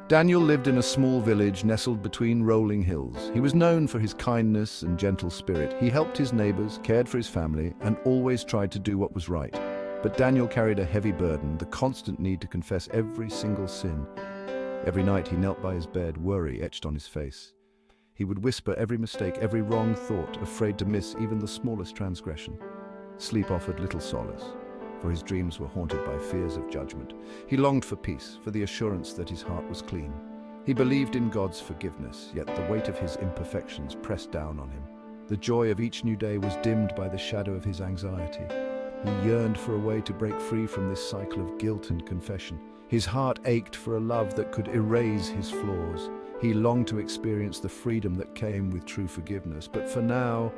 Daniel lived in a small village nestled between rolling hills. He was known for his kindness and gentle spirit. He helped his neighbors, cared for his family, and always tried to do what was right. But Daniel carried a heavy burden, the constant need to confess every single sin. Every night he knelt by his bed, worry etched on his face. He would whisper every mistake, every wrong thought, afraid to miss even the smallest transgression. Sleep offered little solace, for his dreams were haunted by fears of judgment. He longed for peace, for the assurance that his heart was clean. He believed in God's forgiveness, yet the weight of his imperfections pressed down on him. The joy of each new day was dimmed by the shadow of his anxiety. He yearned for a way to break free from this cycle of guilt and confession. His heart ached for a love that could erase his flaws. He longed to experience the freedom that came with true forgiveness, but for now,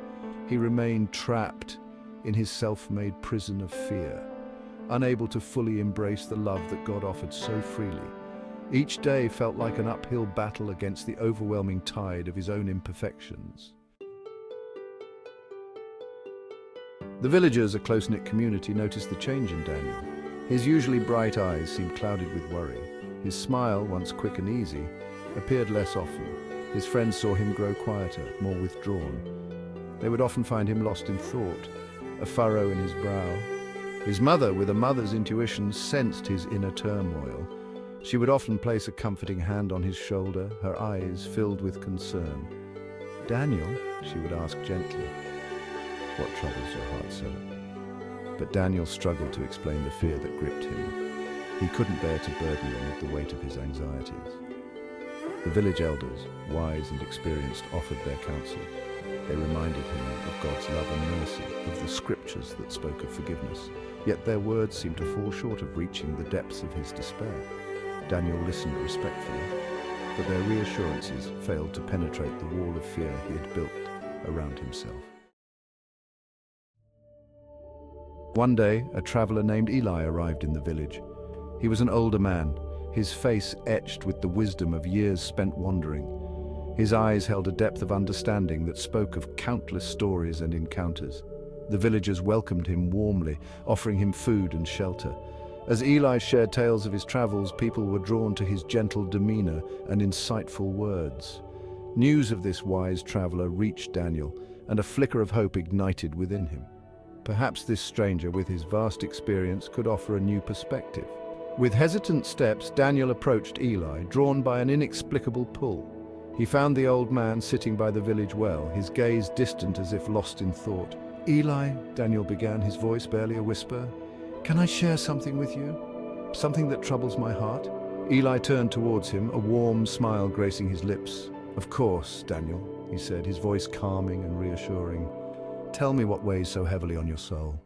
he remained trapped in his self-made prison of fear, unable to fully embrace the love that God offered so freely. Each day felt like an uphill battle against the overwhelming tide of his own imperfections. The villagers, a close-knit community, noticed the change in Daniel. His usually bright eyes seemed clouded with worry. His smile, once quick and easy, appeared less often. His friends saw him grow quieter, more withdrawn. They would often find him lost in thought, a furrow in his brow. His mother, with a mother's intuition, sensed his inner turmoil. She would often place a comforting hand on his shoulder, her eyes filled with concern. "Daniel," she would ask gently, "what troubles your heart so?" But Daniel struggled to explain the fear that gripped him. He couldn't bear to burden them with the weight of his anxieties. The village elders, wise and experienced, offered their counsel. They reminded him of God's love and mercy, of the scriptures that spoke of forgiveness. Yet their words seemed to fall short of reaching the depths of his despair. Daniel listened respectfully, but their reassurances failed to penetrate the wall of fear he had built around himself. One day, a traveler named Eli arrived in the village. He was an older man, his face etched with the wisdom of years spent wandering. His eyes held a depth of understanding that spoke of countless stories and encounters. The villagers welcomed him warmly, offering him food and shelter. As Eli shared tales of his travels, people were drawn to his gentle demeanor and insightful words. News of this wise traveler reached Daniel, and a flicker of hope ignited within him. Perhaps this stranger, with his vast experience, could offer a new perspective. With hesitant steps, Daniel approached Eli, drawn by an inexplicable pull. He found the old man sitting by the village well, his gaze distant as if lost in thought. "Eli," Daniel began, his voice barely a whisper, "can I share something with you? Something that troubles my heart?" Eli turned towards him, a warm smile gracing his lips. "Of course, Daniel," he said, his voice calming and reassuring. "Tell me what weighs so heavily on your soul."